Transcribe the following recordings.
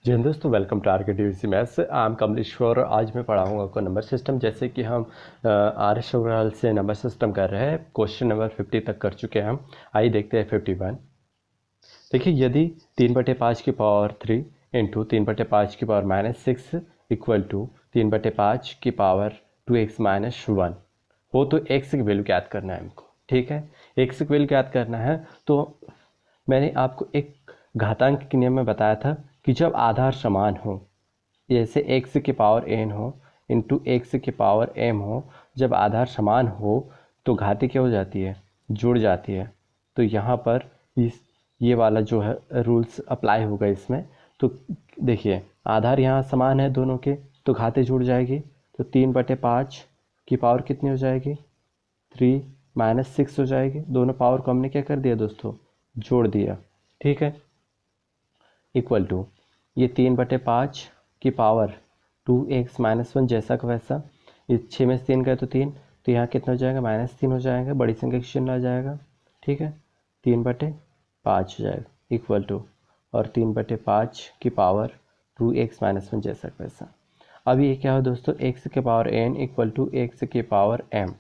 जी हाँ दोस्तों, welcome to RK DVC maths. I am Kamleshwar. आज मैं पढ़ाऊँगा आपको नंबर सिस्टम। जैसे कि हम आर एस अग्रवाल से नंबर सिस्टम कर रहे हैं, क्वेश्चन नंबर 50 तक कर चुके हैं हम। आइए देखते हैं 51। देखिए, यदि 3/5 की पावर 3 इंटू 3/5 की पावर -6 इक्वल टू 3/5 की पावर 2x - 1 हो तो x की वैल्यू ज्ञात करना है हमको। ठीक है, x की वैल्यू ज्ञात करना है तो मैंने आपको एक घातांक के नियम में बताया था कि जब आधार समान हो, जैसे x की पावर n हो इंटू एक्स की पावर m हो, जब आधार समान हो तो घाती क्या हो जाती है, जुड़ जाती है। तो यहाँ पर ये वाला जो है रूल्स अप्लाई होगा इसमें। तो देखिए, आधार यहाँ समान है दोनों के, तो घाती जुड़ जाएगी। तो 3/5 की पावर कितनी हो जाएगी, 3 - 6 हो जाएगी। दोनों पावर को हमने क्या कर दिया दोस्तों, जोड़ दिया। ठीक है, इक्वल टू ये 3/5 की पावर 2x - 1 जैसा का वैसा। ये 6 में से 3 गए तो 3, तो यहाँ कितना हो जाएगा, -3 हो जाएगा, बड़ी संख्या का चिन्ह आ जाएगा। ठीक है, 3/5 हो जाएगा इक्वल टू, और 3/5 की पावर 2x - 1 जैसा का वैसा। अब ये क्या हो दोस्तों, x के power n equal to x की पावर m।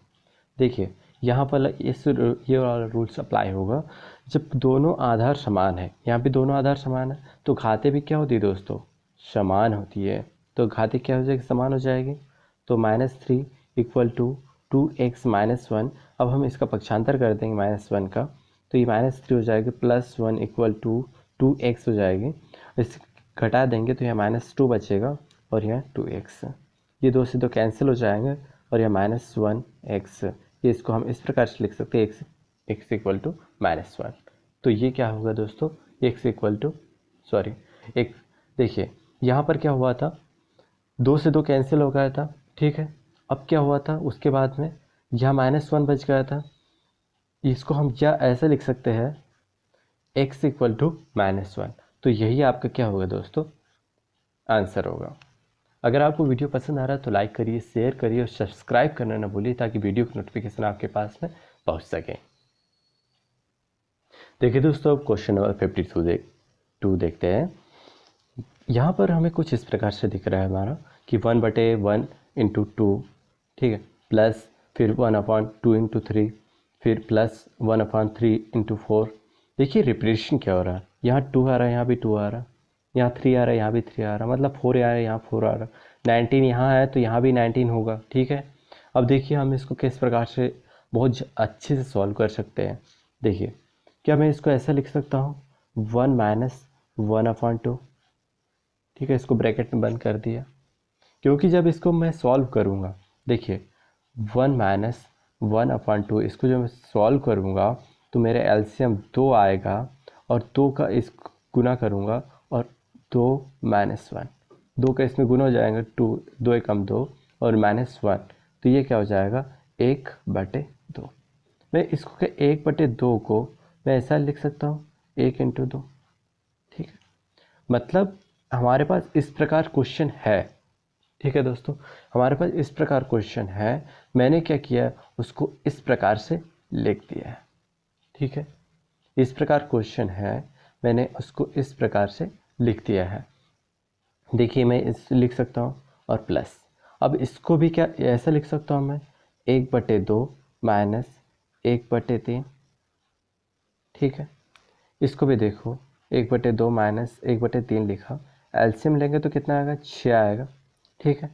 देखिए, यहाँ पर ये वाला रूल्स अप्लाई होगा जब दोनों आधार समान है। यहाँ भी दोनों आधार समान है तो घाते भी क्या होती है दोस्तों, समान होती है। तो घाते क्या हो जाएगी, समान हो जाएगी। तो -3 इक्वल टू 2x - 1। अब हम इसका पक्षांतर कर देंगे -1 का, तो ये -3 हो जाएगी, +1 इक्वल टू 2x हो जाएगी। इसे घटा देंगे तो यहाँ -2 बचेगा और यहाँ 2x। ये 2 से 2 कैंसिल हो जाएंगे और यह -1x। ये इसको हम इस प्रकार से लिख सकते हैं, x इक्वल टू -1। तो ये क्या होगा दोस्तों, x इक्वल टू एक, देखिए यहाँ पर क्या हुआ था, 2 से 2 कैंसिल हो गया था। ठीक है, अब क्या हुआ था उसके बाद में, यहाँ -1 बच गया था। इसको हम क्या ऐसे लिख सकते हैं, x इक्वल टू -1। तो यही आपका क्या होगा दोस्तों, आंसर होगा। अगर आपको वीडियो पसंद आ रहा है तो लाइक करिए, शेयर करिए और सब्सक्राइब करना ना भूलिए, ताकि वीडियो की नोटिफिकेशन आपके पास में पहुंच सके। देखिए दोस्तों, अब क्वेश्चन नंबर 52 देखते हैं। यहाँ पर हमें कुछ इस प्रकार से दिख रहा है हमारा कि 1/1 इंटू 2, ठीक है, प्लस फिर 1/2 इंटू 3, फिर प्लस 1/3 इंटू 4। देखिए रिपीटेशन क्या हो रहा है, यहाँ 2 आ रहा है, यहाँ भी 2 आ रहा है, यहाँ 3 आ रहा है, यहाँ भी 3 आ रहा है, मतलब 4 आ रहा है, यहाँ 4 आ रहा है। 19 यहाँ है तो यहाँ भी 19 होगा। ठीक है, अब देखिए हम इसको किस प्रकार से बहुत अच्छे से सॉल्व कर सकते हैं। देखिए, क्या मैं इसको ऐसा लिख सकता हूँ, 1 - 1/2। ठीक है, इसको ब्रैकेट में बंद कर दिया, क्योंकि जब इसको मैं सॉल्व करूँगा, देखिए 1 - 1/2, इसको जब मैं सॉल्व करूँगा तो मेरे एलसीएम 2 आएगा और 2 का इस गुना करूँगा और 2 - 1, 2 का इसमें गुना हो जाएगा, 2 एकम 2 और -1, तो ये क्या हो जाएगा, 1/2। मैं इसको क्या 1/2 को मैं ऐसा लिख सकता हूँ, 1 × 2। ठीक है, मतलब हमारे पास इस प्रकार क्वेश्चन है। ठीक है दोस्तों, हमारे पास इस प्रकार क्वेश्चन है, मैंने क्या किया, उसको इस प्रकार से लिख दिया है। ठीक है, इस प्रकार क्वेश्चन है, मैंने उसको इस प्रकार से लिख दिया है। देखिए, मैं इस लिख सकता हूँ और प्लस, अब इसको भी क्या ऐसा लिख सकता हूँ मैं, 1/2 माइनस 1/3। ठीक है, इसको भी देखो, 1/2 माइनस 1/3 लिखा, एलसीएम लेंगे तो कितना आएगा, 6 आएगा। ठीक है,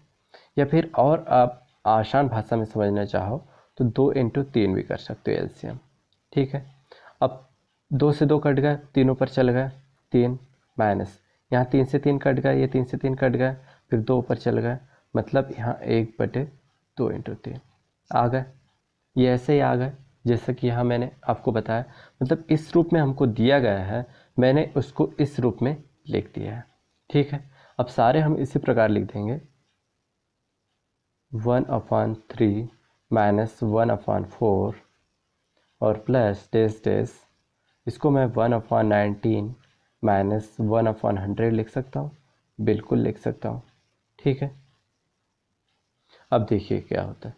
या फिर और आप आसान भाषा में समझना चाहो तो 2 × 3 भी कर सकते हो एलसीएम। ठीक है, अब 2 से 2 कट गए, तीनों पर चल गए, 3 माइनस यहाँ 3 से 3 कट गए, ये 3 से 3 कट गए, फिर 2 ऊपर चल गए, मतलब यहाँ 1/2 × 3 आ गए। ये ऐसे ही आ गए जैसा कि यहाँ मैंने आपको बताया, मतलब इस रूप में हमको दिया गया है, मैंने उसको इस रूप में लिख दिया है। ठीक है, अब सारे हम इसी प्रकार लिख देंगे, 1/3 माइनस 1/4 और प्लस डेस डेस, इसको मैं 1/19 माइनस 1/100 लिख सकता हूँ, बिल्कुल लिख सकता हूँ। ठीक है, अब देखिए क्या होता है,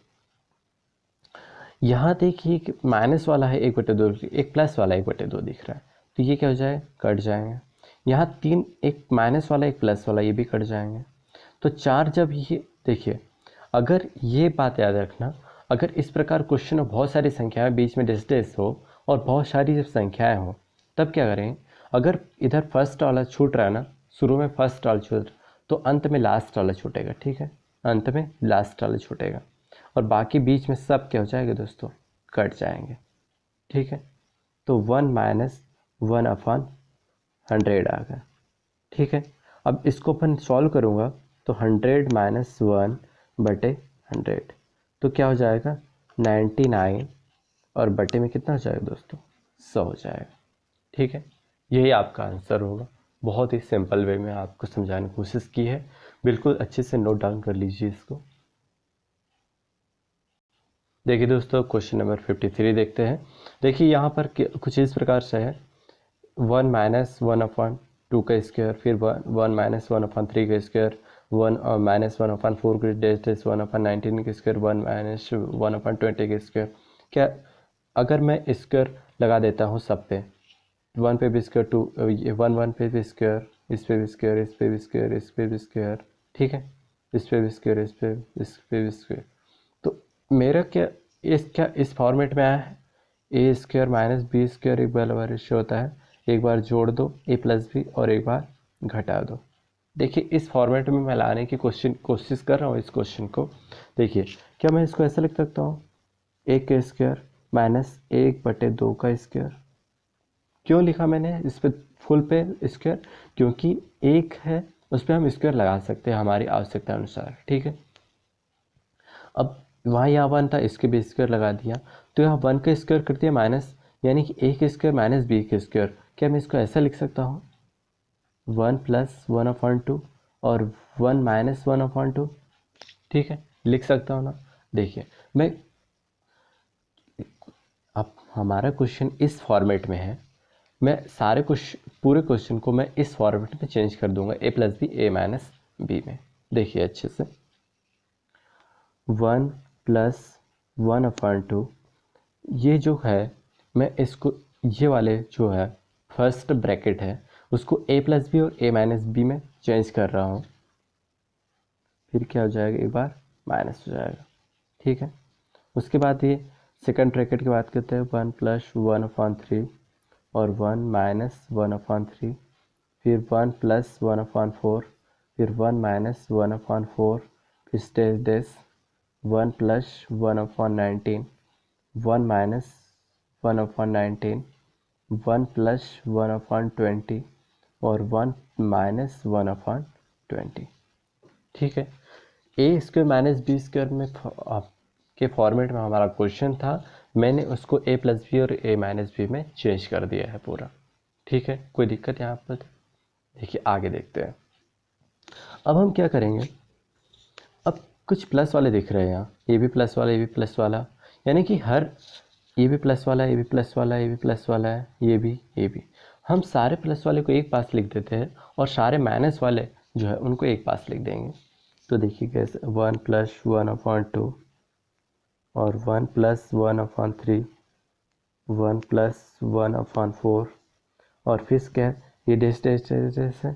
यहाँ देखिए कि माइनस वाला है 1/2, एक प्लस वाला 1/2 दिख रहा है, तो ये क्या हो जाए, कट जाएंगे। यहाँ 3, एक माइनस वाला एक प्लस वाला, ये भी कट जाएंगे। तो 4 जब ये देखिए, अगर ये बात याद रखना, अगर इस प्रकार क्वेश्चन में बहुत सारी संख्याएं बीच में डिस्टेंस हो और बहुत सारी जब संख्याएं हो, तब क्या करें, अगर इधर फर्स्ट वाला छूट रहा है ना, शुरू में फर्स्ट वाला छूट, तो अंत में लास्ट वाला छूटेगा। ठीक है, अंत में लास्ट वाला छूटेगा और बाकी बीच में सब क्या हो जाएगा दोस्तों, कट जाएंगे। ठीक है, तो 1 माइनस 1/100 आ गया। ठीक है, अब इसको अपन सॉल्व करूँगा तो 100 माइनस 1/100, तो क्या हो जाएगा 99 और बटे में कितना हो जाएगा दोस्तों, 100 हो जाएगा। ठीक है, यही आपका आंसर होगा। बहुत ही सिंपल वे में आपको समझाने की कोशिश की है, बिल्कुल अच्छे से नोट डाउन कर लीजिए इसको। देखिए दोस्तों, क्वेश्चन नंबर 53 देखते हैं। देखिए यहाँ पर कुछ इस प्रकार से है, 1 माइनस 1/2 का स्क्वायर, फिर 1 माइनस 1/3 का स्क्वायर, 1 माइनस 1/4 का डेश 1/19 का स्क्वायर, 1 माइनस 1/20 का स्क्वायर। क्या अगर मैं स्क्वायर लगा देता हूँ सब पे, 1 पे भी स्क्वायर, 1 पे भी स्क्वायर, इस पे भी स्क्वायर, इस पे भी स्क्वायर, इस पे भी स्क्वायर, ठीक है, इस पे भी स्क्वायर, इस पे भी स्क्वायर, तो मेरा क्या इस फॉर्मेट में आया है, ए स्क्वायर माइनस बी स्क्वायर एक बराबर रेशियो होता है, एक बार जोड़ दो ए प्लस बी और एक बार घटा दो। देखिए इस फॉर्मेट में मैं लाने की कोशिश कर रहा हूँ इस क्वेश्चन को। देखिए क्या मैं इसको ऐसा लिख सकता हूँ, 1 का स्क्वायर माइनस 1/2 का स्क्वायर। क्यों लिखा मैंने इस पे फुल पे स्क्वायर, क्योंकि एक है उस पर हम स्क्वायर लगा सकते हैं हमारी आवश्यकता अनुसार। ठीक है, अब वहाँ यहाँ 1 था, इसके भी स्क्वायर लगा दिया, तो यहाँ 1 का स्क्वायर कर दिया माइनस, यानी कि ए का स्क्वायर माइनस बी का स्क्वायर। क्या मैं इसको ऐसा लिख सकता हूँ, 1 प्लस 1/2 और 1 माइनस 1/2। ठीक है, लिख सकता हूँ ना। देखिए मैं, अब हमारा क्वेश्चन इस फॉर्मेट में है, मैं सारे पूरे क्वेश्चन को मैं इस फॉर्मेट में चेंज कर दूंगा, ए प्लस बी ए माइनस बी में। देखिए अच्छे से, 1 प्लस 1/2, ये जो है मैं इसको, ये वाले जो है फर्स्ट ब्रैकेट है उसको ए प्लस बी और ए माइनस बी में चेंज कर रहा हूँ, फिर क्या हो जाएगा, एक बार माइनस हो जाएगा। ठीक है, उसके बाद ये सेकंड ब्रैकेट की बात करते हैं, 1 प्लस 1/3 और 1 माइनस 1/3, फिर 1 प्लस 1/4, फिर 1 माइनस 1/4, फिर स्टेज डेस 1 प्लस 1/19, 1 माइनस 1/19, 1 प्लस 1/20 और 1 माइनस 1/20। ठीक है, ए स्क्वायर माइनस बी स्क्वायर में के फॉर्मेट में हमारा क्वेश्चन था, मैंने उसको ए प्लस बी और ए माइनस बी में चेंज कर दिया है पूरा। ठीक है, कोई दिक्कत यहाँ पर? देखिए आगे देखते हैं। अब हम क्या करेंगे, अब कुछ प्लस वाले दिख रहे हैं यहाँ, ये भी प्लस वाला, ये भी प्लस वाला, यानी कि हर, ये भी प्लस वाला, ये भी प्लस वाला, ये भी प्लस वाला है, ये भी हम सारे प्लस वाले को एक पास लिख देते हैं और सारे माइनस वाले जो है उनको एक पास लिख देंगे। तो देखिए कैसे, 1 प्लस 1/2 और 1 प्लस 1/3, 1 प्लस 1/4 और फिर क्या है, ये डेस है,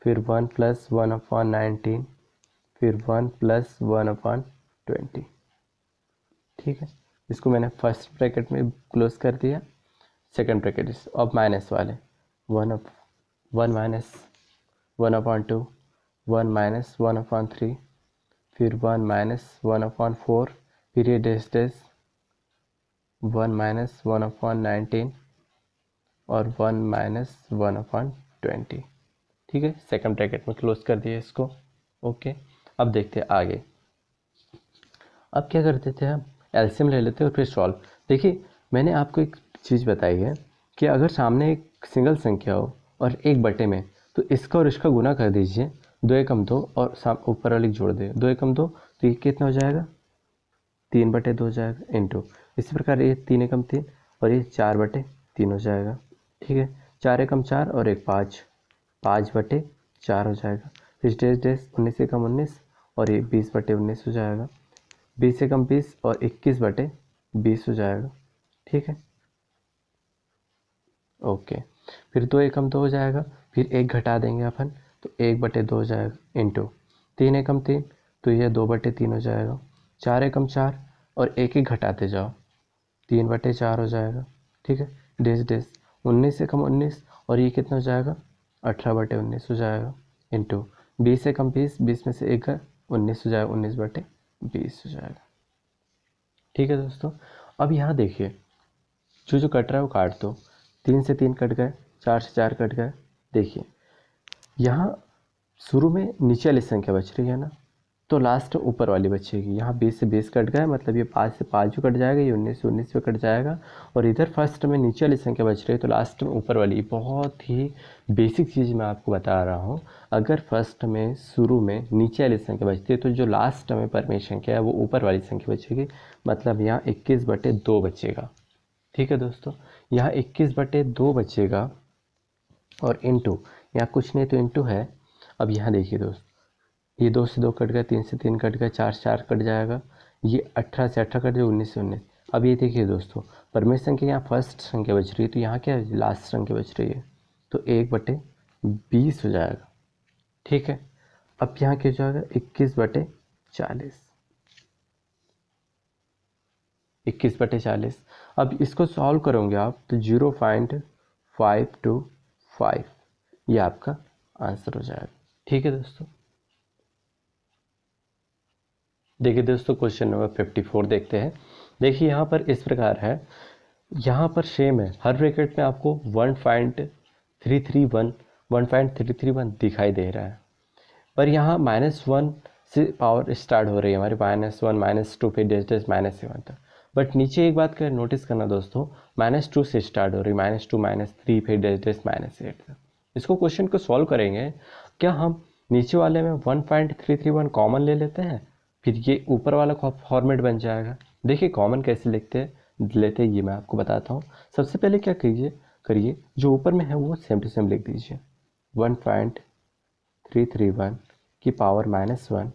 फिर 1 प्लस 1/19, फिर 1 प्लस 1/20। ठीक है, इसको मैंने फर्स्ट ब्रैकेट में क्लोज कर दिया, सेकंड ब्रैकेट अब माइनस वाले 1 माइनस 1/2, 1 माइनस 1/3, फिर 1 माइनस 1/4, फिर ये डेस 1 माइनस 1/19 और 1 माइनस 1/20। ठीक है, सेकंड ब्रैकेट में क्लोज कर दिए इसको। ओके, अब देखते हैं आगे। अब क्या करते थे हम, एलसीएम ले लेते हैं और फिर सॉल्व। देखिए मैंने आपको एक चीज़ बताई है कि अगर सामने एक सिंगल संख्या हो और एक बटे में, तो इसका और इसका गुना कर दीजिए, 2 एकम 2 और ऊपर वाली जोड़ दे, 2 एकम 2, तो ये कितना हो जाएगा, 3/2 हो जाएगा, इंटू इसी प्रकार ये 3 एकम 3 और ये 4/3 हो जाएगा। ठीक है, 4 एकम 4 और एक 5, 5/4 हो जाएगा। फिर डेस 19 एकम 19 और ये 20/19 हो जाएगा, 20 एकम 20 और 21/20 हो जाएगा। ठीक है, ओके, फिर 2 एकम 2 हो जाएगा, फिर 1 घटा देंगे अपन तो 1/2 हो जाएगा इंटू 3 एकम 3 तो ये 2/3 हो जाएगा, 4 एकम 4 और 1 1 घटाते जाओ 3/4 हो जाएगा। ठीक है, डेस डेस 19 एकम 19 और ये कितना हो जाएगा 18/19 हो जाएगा इंटू 20 एकम 20, 20 में से 1 है 19 हो जाएगा, 19/20 हो जाएगा। ठीक है दोस्तों, अब यहाँ देखिए जो कट रहा है वो काट दो, 3 से 3 कट गए, 4 से 4 कट गए। देखिए यहाँ शुरू में नीचे वाली संख्या बच रही है ना, तो लास्ट ऊपर वाली बचेगी। यहाँ 20 से 20 कट गए, मतलब ये 5 से 5 भी कट जाएगा, ये 19 से 19 भी कट जाएगा, और इधर फर्स्ट में नीचे वाली संख्या बच रही है तो लास्ट में ऊपर वाली। बहुत ही बेसिक चीज़ मैं आपको बता रहा हूँ, अगर फर्स्ट में शुरू में नीचे वाली संख्या बचती है तो जो लास्ट में परमेय संख्या है वो ऊपर वाली संख्या बचेगी, मतलब यहाँ 21/2 बचेगा। ठीक है दोस्तों, यहाँ 21/2 बचेगा और इंटू यहाँ कुछ नहीं तो इंटू है। अब यहाँ देखिए दोस्त, ये 2 से 2 कट गया, 3 से 3 कट गया, 4 से 4 कट जाएगा, ये 18 से 18 कट गया, 19 से 19। अब ये देखिए दोस्तों, परमेय संख्या यहाँ फर्स्ट संख्या बच रही है तो यहाँ क्या है लास्ट संख्या बच रही है, तो 1/20 हो जाएगा। ठीक है, अब यहाँ क्या हो जाएगा 21/40, 21/40। अब इसको सॉल्व करोगे आप तो 0.525 ये आपका आंसर हो जाएगा। ठीक है दोस्तों, देखिए दोस्तों क्वेश्चन नंबर 54 देखते हैं। देखिए यहाँ पर इस प्रकार है, यहाँ पर सेम है, हर ब्रैकेट में आपको 1.331 दिखाई दे रहा है, पर यहाँ -1 से पावर स्टार्ट हो रही है हमारी, -1 -2 फिर डेस डेस -7 तक। बट नीचे एक बात कर नोटिस करना दोस्तों, -2 से स्टार्ट हो रही है, -2 -3 फिर डेस डेस -8 तक। इसको क्वेश्चन को सॉल्व करेंगे, क्या हम नीचे वाले में 1.331 कॉमन ले लेते हैं, फिर ये ऊपर वाला फॉर्मेट बन जाएगा। देखिए कॉमन कैसे लेते हैं ये मैं आपको बताता हूँ। सबसे पहले क्या करिए जो ऊपर में है वो सेम टू सेम लिख दीजिए, 1.331 की पावर -1,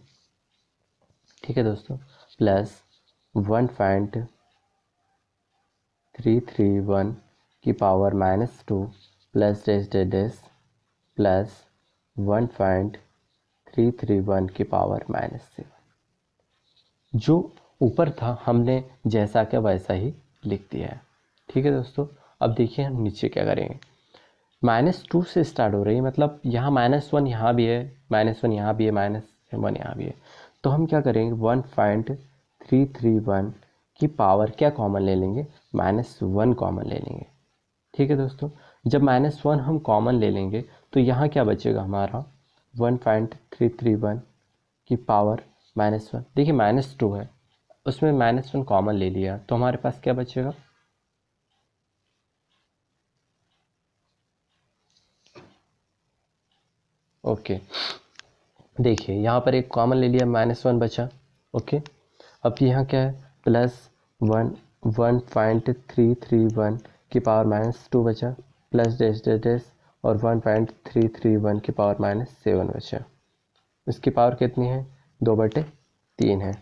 ठीक है दोस्तों, प्लस 1.331 की पावर -2 प्लस डेस प्लस 1.331 की पावर -7। जो ऊपर था हमने जैसा क्या वैसा ही लिख दिया है। ठीक है दोस्तों, अब देखिए हम नीचे क्या करेंगे, -2 से स्टार्ट हो रही है, मतलब यहाँ -1 यहाँ भी है, -1 यहाँ भी है, -1 यहाँ भी है, तो हम क्या करेंगे 1.331 की पावर क्या कॉमन ले लेंगे, -1 कॉमन ले लेंगे। ठीक है दोस्तों, जब -1 हम कॉमन ले लेंगे तो यहाँ क्या बचेगा हमारा 1.331 की पावर -1। देखिए -2 है, उसमें -1 कॉमन ले लिया तो हमारे पास क्या बचेगा, ओके देखिए यहाँ पर एक कॉमन ले लिया, -1 बचा। ओके, अब यहाँ क्या है +1.331 की पावर -2 बचा, प्लस डेस और 1.331 की पावर -7 बचा। इसकी पावर कितनी है 2/3 है।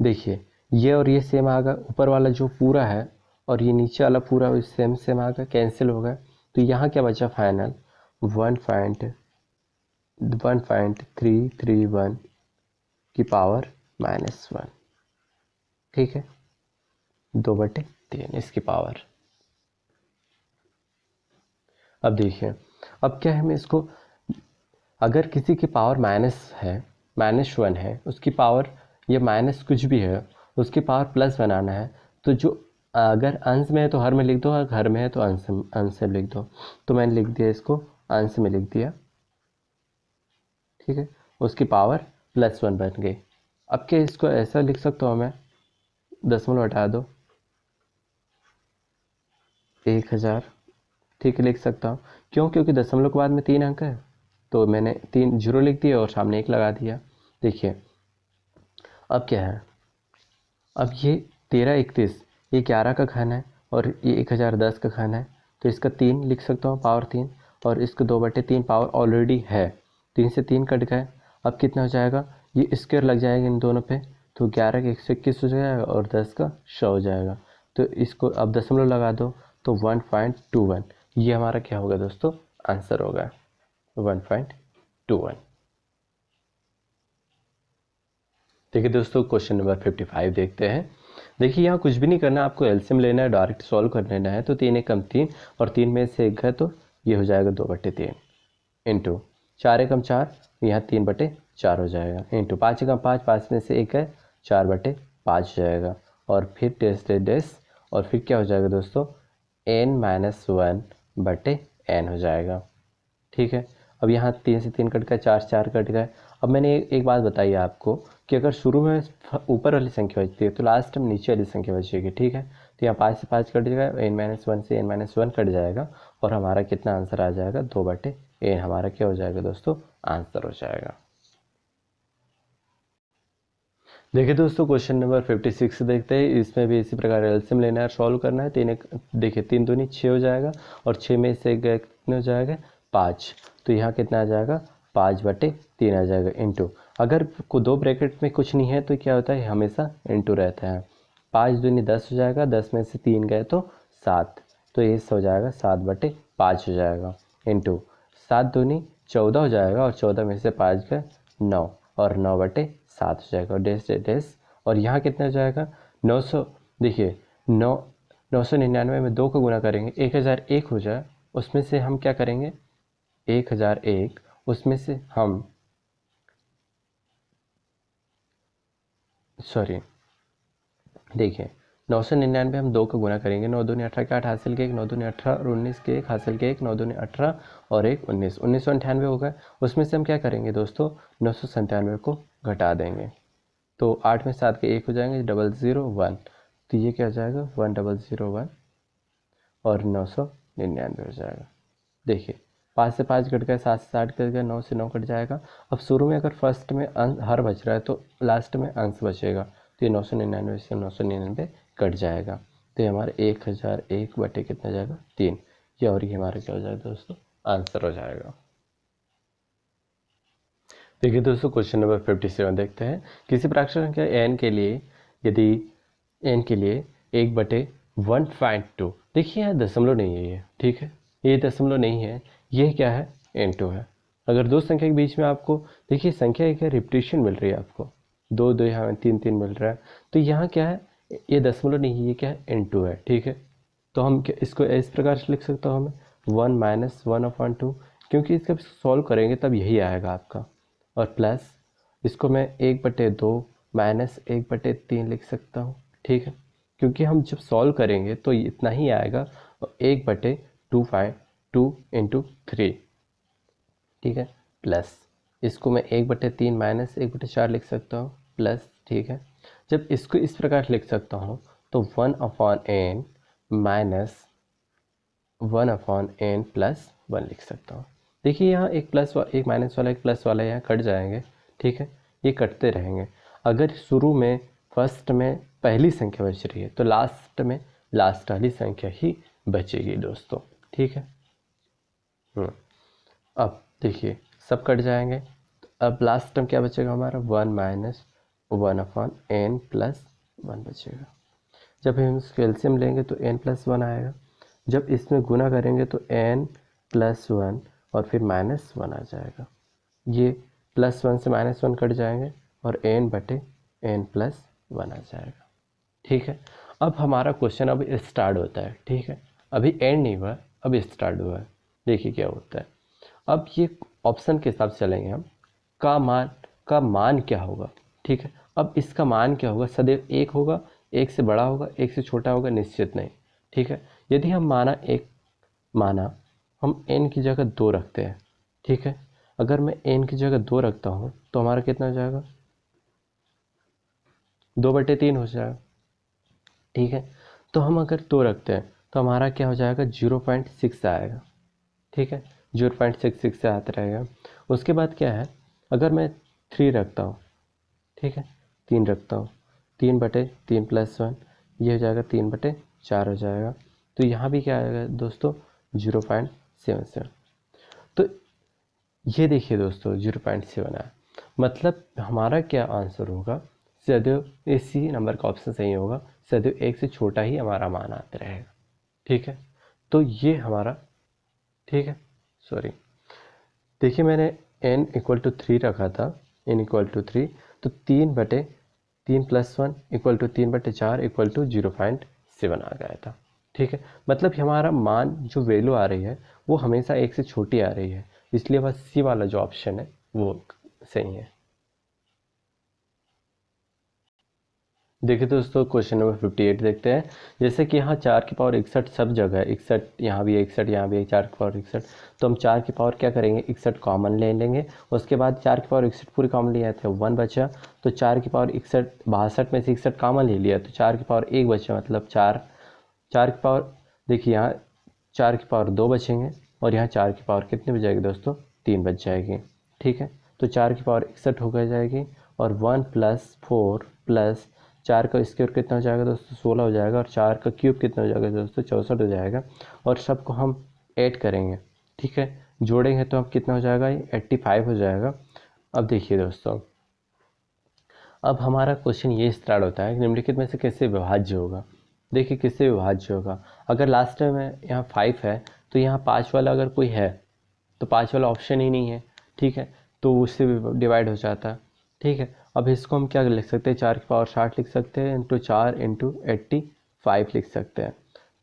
देखिए ये और ये सेम आ गया, ऊपर वाला जो पूरा है और ये नीचे वाला पूरा सेम आ गया, कैंसिल हो गया, तो यहाँ क्या बचा फाइनल 1.331 की पावर -1। ठीक है, 2/3 इसकी पावर। अब देखिए, अब क्या है, हमें इसको अगर किसी की पावर -1 है, उसकी पावर ये माइनस कुछ भी है उसकी पावर प्लस बनाना है, तो जो अगर अंश में है तो हर में लिख दो और घर में है तो अंश में लिख दो। तो मैंने लिख दिया इसको अंश में लिख दिया, ठीक है, उसकी पावर +1 बन गई। अब क्या इसको ऐसा लिख सकता हूँ मैं, दशमलव हटा दो 1000, ठीक है लिख सकता हूँ। क्यों, क्योंकि दशमलव के बाद में 3 अंक है तो मैंने 3 जीरो लिख दिया और सामने 1 लगा दिया। देखिए अब क्या है, अब ये 13 31 ये 11 का घन है और ये 1010 का घन है, तो इसका 3 लिख सकता हूँ पावर 3, और इसका 2/3 पावर ऑलरेडी है, 3 से 3 कट गए। अब कितना हो जाएगा, ये स्क्वायर लग जाएगा इन दोनों पे, तो 11 का 121 हो जाएगा और 10 का 100 हो जाएगा। तो इसको अब दशमलव लगा दो तो 1.21, ये हमारा क्या होगा दोस्तों आंसर होगा। 1.21। देखिए दोस्तों क्वेश्चन नंबर 55 देखते हैं। देखिए यहाँ कुछ भी नहीं करना, आपको एलसीएम लेना है, डायरेक्ट सॉल्व कर लेना है। तो 3 एकम 3 और 3 में से 1 है तो ये हो जाएगा 2/3 इंटू 4 एकम 4, यहाँ 3/4 हो जाएगा इंटू 5 एकम 5, 5 में से 1 है 4/5 हो जाएगा और फिर डेस और फिर क्या हो जाएगा दोस्तों n-1/n हो जाएगा। ठीक है, अब यहाँ 3 से 3 कट गए, 4 से 4 कट गए। अब मैंने एक बात बताई आपको कि अगर शुरू में ऊपर वाली संख्या बचती है तो लास्ट में नीचे वाली संख्या बचेगी। ठीक है, तो यहाँ 5 से 5 कट जाएगा, n-1 से n-1 कट जाएगा और हमारा कितना आंसर आ जाएगा 2/n हमारा क्या हो जाएगा दोस्तों आंसर हो जाएगा। देखिए दोस्तों क्वेश्चन नंबर 56 देखते हैं। इसमें भी इसी प्रकार एलसीएम लेना है, सॉल्व करना है। देखिए 3 दूनी 6 हो जाएगा और 6 में से कितने हो जाएगा 5, तो यहाँ कितना आ जाएगा 5/3 आ जाएगा इंटू, अगर को 2 ब्रैकेट में कुछ नहीं है तो क्या होता है हमेशा इंटू रहता है। 5 दूनी 10 हो जाएगा, 10 में से 3 गए तो 7, तो ये हो जाएगा 7/5 हो जाएगा इंटू 7 दूनी 14 हो जाएगा और 14 में से 5 गए 9 और 9/7 हो जाएगा डेस और यहाँ कितना हो जाएगा 900। देखिए 999 में 2 को गुना करेंगे 1001 हो जाए, उसमें से हम क्या करेंगे 1001, उसमें से हम देखिए 999 हम 2 को गुना करेंगे, 9 दूनी 18 के 8 हासिल के 1, 9 दूनी 18 और 19 के 1 हासिल के 1, 9 दूनी 18 और 1 19, 1998 होगा। उसमें से हम क्या करेंगे दोस्तों 997 को घटा देंगे, तो 8 में 7 के 1 हो जाएंगे 001, तो ये क्या हो जाएगा 1001 और 999 हो जाएगा। देखिए 5 से 5 कट गए, 7 से 8 कट गए, 9 से 9 कट जाएगा। अब शुरू में अगर फर्स्ट में हर बच रहा है तो लास्ट में अंश बचेगा, तो ये 999 से 999 कट जाएगा, तो ये हमारा 1001 बटे कितना जाएगा 3, ये और ये हमारा क्या हो जाएगा दोस्तों आंसर हो जाएगा। देखिए दोस्तों क्वेश्चन नंबर 57 देखते हैं। किसी प्राकृत संख्या n के लिए यदि n के लिए 1/1.2, देखिए यहाँ दशमलव नहीं है ये, ठीक है, ये दशमलव नहीं है, ये क्या है n2 है। अगर दो संख्या के बीच में आपको देखिए संख्या एक है रिपीटेशन मिल रही है, आपको 2 2 यहाँ 3 3 मिल रहा है, तो यहाँ क्या है ये दशमलव नहीं है, ये क्या है n2 है। ठीक है, तो हम इसको इस प्रकार से लिख सकता हूँ हमें 1-1/2, क्योंकि इसका सॉल्व करेंगे तब यही आएगा आपका, और प्लस इसको मैं 1/2 -1/3 लिख सकता हूँ। ठीक है, क्योंकि हम जब सॉल्व करेंगे तो इतना ही आएगा 1/2 इंटू 3। ठीक है, प्लस इसको मैं 1/3 -1/4 लिख सकता हूँ प्लस। ठीक है, जब इसको इस प्रकार लिख सकता हूँ तो 1/n -1/n + 1 लिख सकता हूँ। देखिए यहाँ एक प्लस एक माइनस वाला एक प्लस वाला यहाँ कट जाएंगे। ठीक है, ये कटते रहेंगे। अगर शुरू में फर्स्ट में पहली संख्या बच रही है तो लास्ट में लास्ट वाली संख्या ही बचेगी दोस्तों। ठीक है, अब देखिए सब कट जाएंगे, अब लास्ट टर्म क्या बचेगा हमारा 1 - 1/n + 1 बचेगा। जब हम इसको एलसीएम लेंगे तो n + 1 आएगा, जब इसमें गुना करेंगे तो n + 1 और फिर -1 आ जाएगा। ये +1 से -1 कट जाएंगे और n/n + 1 आ जाएगा। ठीक है, अब हमारा क्वेश्चन अब स्टार्ट होता है। ठीक है, अभी एंड नहीं हुआ, अब स्टार्ट हुआ है। देखिए क्या होता है, अब ये ऑप्शन के हिसाब से चलेंगे हम, का मान क्या होगा। ठीक है, अब इसका मान क्या होगा, सदैव 1 होगा, 1 से बड़ा होगा, 1 से छोटा होगा, निश्चित नहीं। ठीक है, यदि हम माना हम n की जगह 2 रखते हैं। ठीक है, अगर मैं n की जगह 2 रखता हूँ तो हमारा कितना हो जाएगा 2/3 हो जाएगा। ठीक है, तो हम अगर 2 रखते हैं तो हमारा क्या हो जाएगा 0.6 आएगा। ठीक है, 0.66 से आता रहेगा। उसके बाद क्या है, अगर मैं 3 रखता हूँ, ठीक है 3 रखता हूँ, 3/3 + 1 ये हो जाएगा 3/4 हो जाएगा। तो यहाँ भी क्या आएगा दोस्तों 0.77। तो ये देखिए दोस्तों 0.7 आया, मतलब हमारा क्या आंसर होगा, सदैव इसी नंबर का ऑप्शन सही होगा, सदैव 1 से छोटा ही हमारा मान आता रहेगा। ठीक है, तो ये हमारा ठीक है देखिए मैंने n इक्वल टू 3 रखा था, n इक्वल टू 3, तो 3/3 + 1 इक्वल टू 3/4 इक्वल टू 0.7 आ गया था। ठीक है, मतलब हमारा मान जो वैल्यू आ रही है वो हमेशा 1 से छोटी आ रही है, इसलिए बस सी वाला जो ऑप्शन है वो सही है। देखिए दोस्तों क्वेश्चन नंबर 58 देखते हैं। जैसे कि यहाँ 4 की पावर 61 सब जगह है, 61 यहाँ भी है, 61 यहाँ भी है, 4 की पावर 61, तो हम 4 की पावर क्या करेंगे 61 कॉमन ले लेंगे। उसके बाद 4 की पावर 61 पूरी कॉमन लिया था 1 बचा, तो 4 की पावर 61 62 में से 61 कॉमन ले लिया तो 4 की पावर 1 बचा, मतलब 4 की पावर, देखिए यहाँ 4 की पावर 2 बचेंगे और यहाँ 4 की पावर कितनी बच जाएगी दोस्तों 3 बच जाएगी। ठीक है, तो 4 की पावर 61 हो गई जाएगी और 1 + 4 + 4 का स्क्वायर कितना हो जाएगा दोस्तों 16 हो जाएगा, और 4 का क्यूब कितना हो जाएगा दोस्तों 64 हो जाएगा, और सबको हम ऐड करेंगे। ठीक है, जोड़ेंगे तो अब कितना हो जाएगा 85 हो जाएगा। अब देखिए दोस्तों, अब हमारा क्वेश्चन ये स्टार्ट होता है निम्नलिखित में से किससे विभाज्य होगा। देखिए किससे विभाज्य होगा, अगर लास्ट में यहाँ 5 है तो यहाँ 5 वाला अगर कोई है तो 5 वाला ऑप्शन ही नहीं है। ठीक है, तो उससे डिवाइड हो जाता है। ठीक है, अब इसको हम क्या लिख सकते हैं 4 की पावर 60 लिख सकते हैं, इंटू 4 इंटू 85 लिख सकते हैं,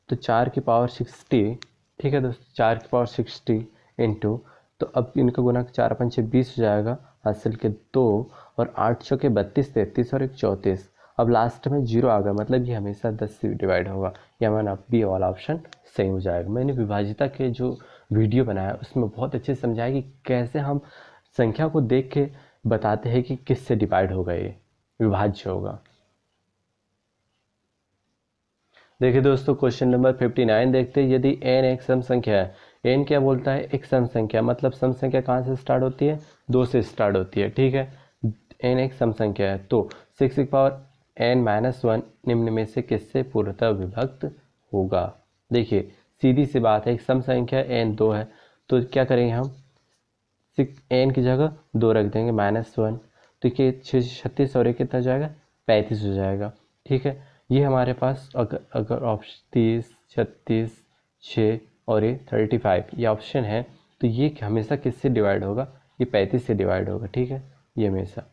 तो 4 की पावर 60। ठीक है दोस्तों, 4 की पावर 60 इंटू, तो अब इनका गुना 4×5 = 20 हो जाएगा, हासिल के 2, और 8×6 = 32, 33 और 1 34। अब लास्ट में 0 आ गया, मतलब ये हमेशा 10 से डिवाइड होगा, या माना बी वाला ऑप्शन सही हो जाएगा। मैंने विभाजिता के जो वीडियो बनाया उसमें बहुत अच्छे से समझाया कि कैसे हम संख्या को देख के बताते हैं कि किससे डिवाइड होगा, ये विभाज्य होगा। देखिए दोस्तों क्वेश्चन नंबर 59 देखते हैं। यदि n एक सम संख्या है, n क्या बोलता है एक सम संख्या, मतलब सम संख्या कहाँ से स्टार्ट होती है 2 से स्टार्ट होती है। ठीक है, n एक सम संख्या है तो 6n-1 निम्न में से किससे पूर्णतः विभक्त होगा। देखिए सीधी सी बात है, एक सम संख्या n 2 है तो क्या करेंगे हम n की जगह 2 रख देंगे -1, तो ये 36 और 1 कितना हो जाएगा 35 हो जाएगा। ठीक है, ये हमारे पास अगर ऑप्शन 30 36 6 और ये 35 ये ऑप्शन है, तो ये हमेशा किससे डिवाइड होगा ये 35 से डिवाइड होगा। ठीक है, ये हमेशा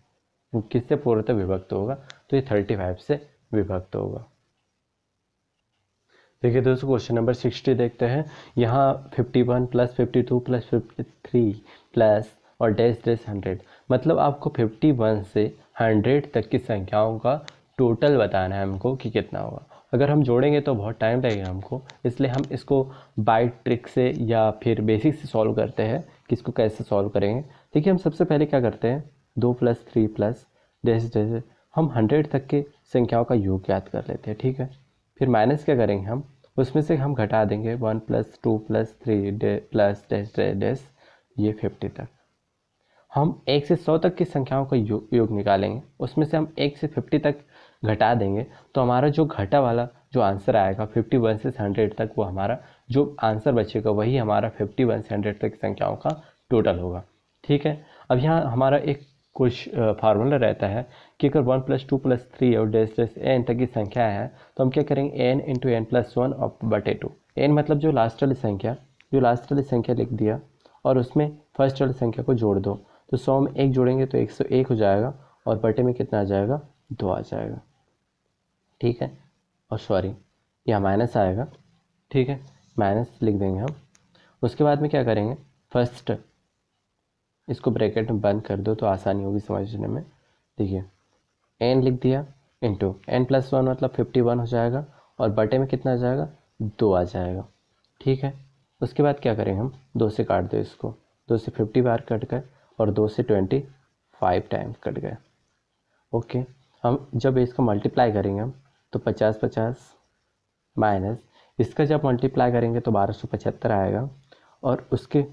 किससे पूर्णतः विभक्त होगा तो ये 35 से विभक्त होगा। देखिए दोस्तों क्वेश्चन नंबर 60 देखते हैं। यहाँ 51 + 52 + 53 प्लस और डैश 100, मतलब आपको 51 से 100 तक की संख्याओं का टोटल बताना है हमको कि कितना होगा। अगर हम जोड़ेंगे तो बहुत टाइम लगेगा हमको, इसलिए हम इसको बाय ट्रिक से या फिर बेसिक से सॉल्व करते हैं कि इसको कैसे सॉल्व करेंगे। देखिए हम सबसे पहले क्या करते हैं 2 + 3 प्लस डैश डैश, हम 100 तक की संख्याओं का योग ज्ञात कर लेते हैं। ठीक है, फिर माइनस क्या करेंगे हम उसमें से हम घटा देंगे 1 + 2 + 3 प्लस डैश डैश डैश, ये 50 तक। हम 1 से 100 तक की संख्याओं का योग निकालेंगे, उसमें से हम 1 से 50 तक घटा देंगे, तो हमारा जो घटा वाला जो आंसर आएगा 51 से 100 तक, वो हमारा जो आंसर बचेगा वही हमारा 51 से 100 तक संख्याओं का टोटल होगा। ठीक है, अब यहाँ हमारा एक कुछ फार्मूला रहता है कि अगर 1 + 2 + 3 और डैश डैश n तक की संख्या है तो हम क्या करेंगे n × n + 1/2। n मतलब जो लास्ट वाली संख्या लिख दिया और उसमें फर्स्ट वाली संख्या को जोड़ दो, तो 100 में 1 जोड़ेंगे तो 101 हो जाएगा, और बटे में कितना आ जाएगा 2 आ जाएगा। ठीक है, और सॉरी यहाँ माइनस आएगा। ठीक है, माइनस लिख देंगे हम। उसके बाद में क्या करेंगे फर्स्ट इसको ब्रैकेट में बंद कर दो तो आसानी होगी समझने में। देखिए n लिख दिया इंटू n + 1 मतलब 51 हो जाएगा, और बटे में कितना आ जाएगा 2 आ जाएगा। ठीक है, उसके बाद क्या करेंगे हम 2 से काट दो इसको, 2 से 50 बार कट गए और 2 से 25 टाइम्स कट गए। ओके, हम जब इसको मल्टीप्लाई करेंगे हम तो 50 माइनस इसका जब मल्टीप्लाई करेंगे तो 1275 आएगा, और उसके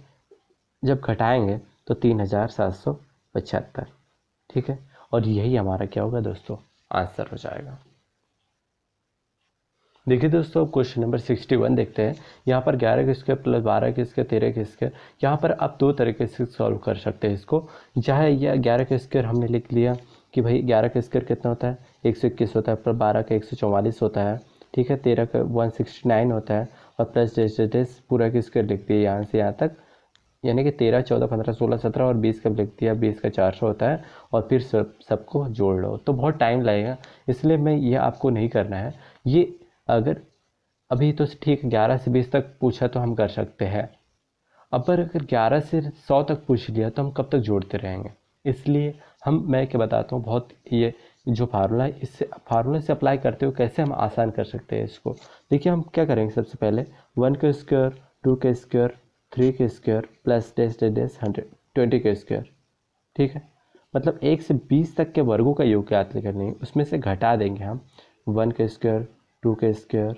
जब घटाएंगे तो 3775। ठीक है, और यही हमारा क्या होगा दोस्तों आंसर हो जाएगा। देखिए दोस्तों क्वेश्चन नंबर 61 देखते हैं। यहाँ पर 11 के स्क्वायर प्लस 12 के स्क्वायर 13 के स्क्वायर, यहाँ पर आप दो तरीके से सॉल्व कर सकते हैं इसको। चाहे यह 11 के स्क्वायर हमने लिख लिया कि भाई 11 का स्क्वायर कितना होता है 121 होता है, प्लस 12 का 144 होता है। ठीक है, 13 का 169 होता है, और प्लस जैसे पूरा के स्क्वायर लिख दिए यहाँ से यहाँ तक यानी कि 13, 14, 15, 16, 17 और 20 का लिख दिया, 20 का 400 होता है और फिर सबको जोड़ लो तो बहुत टाइम लगेगा, इसलिए मैं ये आपको नहीं करना है। ये अगर अभी तो ठीक 11 से 20 तक पूछा तो हम कर सकते हैं, अब पर अगर 11 से 100 तक पूछ लिया तो हम कब तक जोड़ते रहेंगे। इसलिए मैं क्या बताता हूँ, बहुत ये जो फार्मूला है इससे फार्मूले से अप्लाई करते हुए कैसे हम आसान कर सकते हैं इसको। देखिए हम क्या करेंगे, सबसे पहले 1 का स्क्वायर, 2 का स्क्वायर, 3 का square plus dash dash dash 120 का स्क्वायर। ठीक है, मतलब 1 से 20 तक के वर्गों का योग ज्ञात करनी है, उसमें से घटा देंगे हम 1 का स्क्वायर, 2 का स्क्वायर,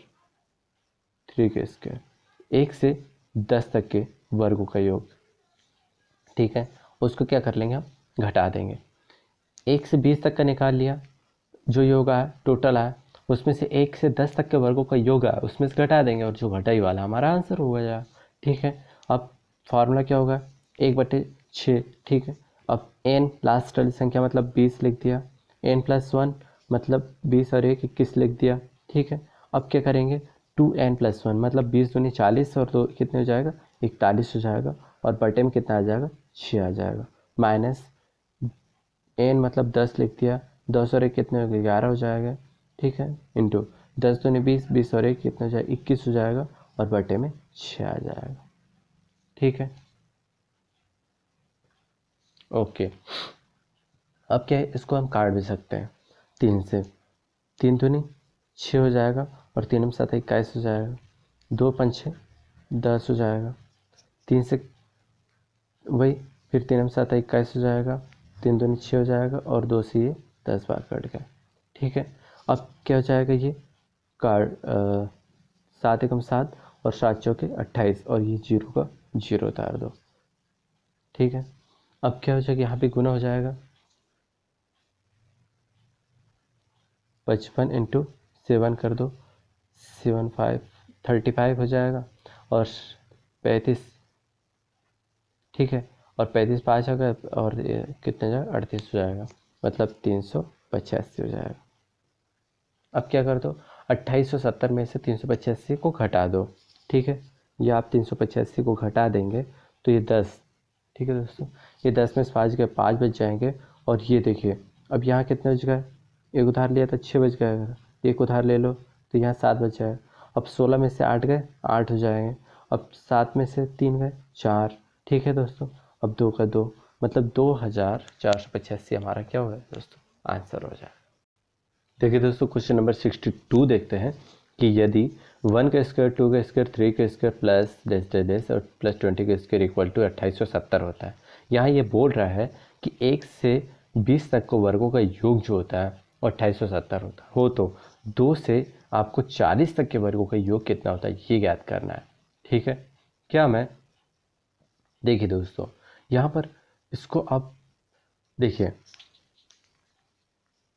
3 का स्क्वायर, 1 से 10 तक के वर्गों का योग। ठीक है, उसको क्या कर लेंगे, हम घटा देंगे। 1 से 20 तक का निकाल लिया, जो योग आया टोटल आया, उसमें से 1 से 10 तक के वर्गों का योग आया, उसमें से घटा देंगे और जो घटाई वाला हमारा आंसर हो गया। ठीक है, अब फार्मूला क्या होगा, 1/6। ठीक है, अब n लास्ट वाली संख्या मतलब 20 लिख दिया, n+1 मतलब 20 और 1 21 लिख दिया। ठीक है, अब क्या करेंगे, 2n+1 मतलब 20 दूनी 40 और 2 कितने हो जाएगा, 41 हो जाएगा, और बटे में कितना आ जाएगा, 6 आ जाएगा, माइनस n मतलब 10 लिख दिया, 10 और 1 कितने हो गए, 11 हो जाएगा। ठीक है, इंटू 10 दूनी 20, 20 और 1 कितना हो जाएगा, 21 हो जाएगा, और बटे में 6 आ जाएगा। ठीक है, ओके। अब क्या है, इसको हम काट भी सकते हैं 3 से, 3 दूनी 6 हो जाएगा, और 3 में 7 21 हो जाएगा, 2 5 10 हो जाएगा, 3 से वही, फिर 3 में 7 21 हो जाएगा, 3 दूनी 6 हो जाएगा, और 2 से ये 10 बार कट गए। ठीक है, अब क्या हो जाएगा, ये कार्ड 7 एकम 7 और 7 चौके 28, और ये 0 का 0 उतार दो। ठीक है, अब क्या हो जाएगा, यहाँ पे गुना हो जाएगा, 55 इंटू 7 कर दो, 7 5 35 हो जाएगा, और 35। ठीक है, और 35 5 होगा, और ये कितने जाएगा, 38 हो जाएगा, मतलब 385 हो जाएगा। अब क्या कर दो, 2870 में से 385 को घटा दो। ठीक है, ये आप 385 को घटा देंगे तो ये 10। ठीक है दोस्तों, ये 10 में से 5 गए, 5 बच जाएंगे, और ये देखिए अब यहाँ कितने बच गए, एक उधार लिया था 6 बच गए, एक उधार ले लो तो यहाँ 7 बच जाए। अब 16 में से 8 गए, 8 हो जाएंगे, अब 7 में से 3 गए, 4। ठीक है दोस्तों, अब 2 का 2 मतलब 2485 हमारा क्या होगा दोस्तों, आंसर हो जाए। देखिए दोस्तों, क्वेश्चन नंबर 62 देखते हैं कि यदि 1 का स्क्वायर, 2 का स्क्वायर, 3 का square plus dash dash dash और प्लस 20 का स्क्वायर इक्वल टू 2870 होता है। यहाँ ये बोल रहा है कि 1 से 20 तक को वर्गों का योग जो होता है वो 2870 होता है, हो तो 2 से आपको 40 तक के वर्गों का योग कितना होता है ये ज्ञात करना है। ठीक है, क्या मैं, देखिए दोस्तों यहाँ पर इसको आप देखिए,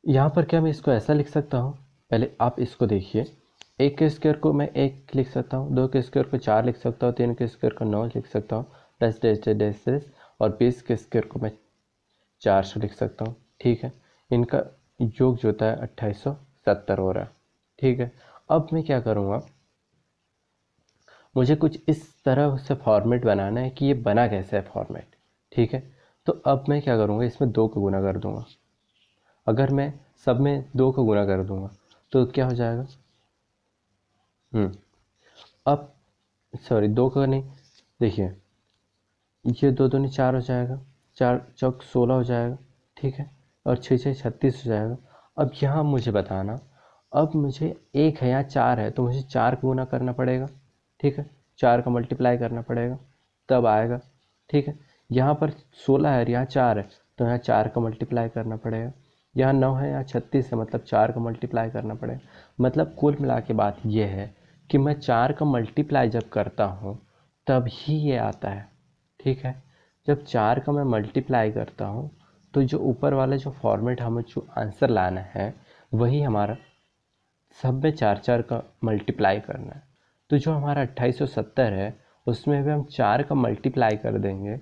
यहाँ पर क्या मैं इसको ऐसा लिख सकता हूँ, पहले आप इसको देखिए, 1 के स्क्वायर को मैं 1 लिख सकता हूँ, 2 के स्क्वायर को 4 लिख सकता हूँ, 3 के स्क्वायर को 9 लिख सकता हूँ, plus dash dash dash dash, और 20 के स्क्वायर को मैं 400 लिख सकता हूँ। ठीक है, इनका योग जो होता है 2870 हो रहा है। ठीक है, अब मैं क्या करूँगा, मुझे कुछ इस तरह से फॉर्मेट बनाना है कि ये बना कैसे है फॉर्मेट। ठीक है, तो अब मैं क्या करूँगा, इसमें 2 को गुना कर दूँगा। अगर मैं सब में 2 को गुना कर दूंगा तो क्या हो जाएगा, अब सॉरी 2 का नहीं, देखिए ये 2 दूनी 4 हो जाएगा, 4 चौक 16 हो जाएगा। ठीक है, और 6 6 36 हो जाएगा। अब यहाँ मुझे बताना, अब मुझे 1 है यहाँ 4 है तो मुझे 4 को गुना करना पड़ेगा। ठीक है, 4 का मल्टीप्लाई करना पड़ेगा तब आएगा। ठीक है, यहाँ पर 16 है और यहाँ 4 है तो यहाँ 4 का मल्टीप्लाई करना पड़ेगा, यहाँ 9 है यहाँ 36 है मतलब 4 का मल्टीप्लाई करना पड़ेगा। मतलब कुल मिला के बात यह है कि मैं 4 का मल्टीप्लाई जब करता हूँ तब ही ये आता है। ठीक है, जब 4 का मैं मल्टीप्लाई करता हूँ तो जो ऊपर वाला जो फॉर्मेट हमें जो आंसर लाना है वही हमारा सब में 4 4 का मल्टीप्लाई करना है। तो जो हमारा 2870 है उसमें भी हम 4 का मल्टीप्लाई कर देंगे,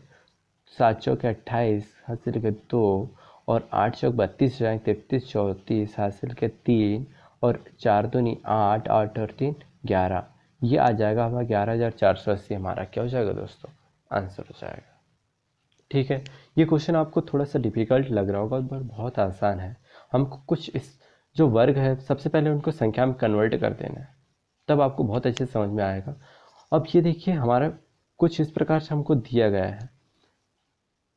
7 चौक 28 हासिल के 2, और 8 चौक 32 जाएंगे, 33 34 हासिल के 3, और 4 दूनी 8, 8 और 3 11, ये आ जाएगा हमारा 11,480 हमारा क्या हो जाएगा दोस्तों, आंसर हो जाएगा। ठीक है, ये क्वेश्चन आपको थोड़ा सा डिफिकल्ट लग रहा होगा पर बहुत आसान है। हमको कुछ इस जो वर्ग है सबसे पहले उनको संख्या में कन्वर्ट कर देना है, तब आपको बहुत अच्छे से समझ में आएगा। अब ये देखिए हमारा कुछ इस प्रकार से हमको दिया गया है,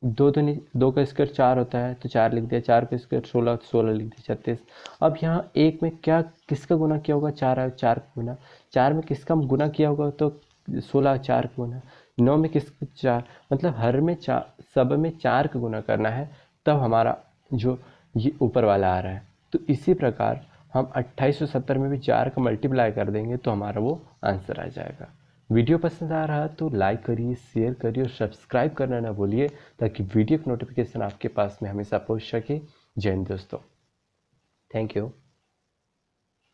दो का स्क्वायर 4 होता है तो 4 लिख दिया, 4 का स्क्वायर 16 तो 16 लिख दिया, 36। अब यहाँ एक में क्या किसका गुना किया होगा, 4 है, 4 का गुना, 4 में किसका गुना किया होगा तो 16, 4 का गुना, 9 में किसका 4, मतलब हर में 4, सब में 4 का गुना करना है, तब हमारा जो ये ऊपर वाला आ रहा है। तो इसी प्रकार हम 2870 में भी 4 का मल्टीप्लाई कर देंगे तो हमारा वो आंसर आ जाएगा। वीडियो पसंद आ रहा तो लाइक करिए, शेयर करिए और सब्सक्राइब करना ना भूलिए, ताकि वीडियो की नोटिफिकेशन आपके पास में हमेशा पहुंच सके। जय हिंद दोस्तों, थैंक यू।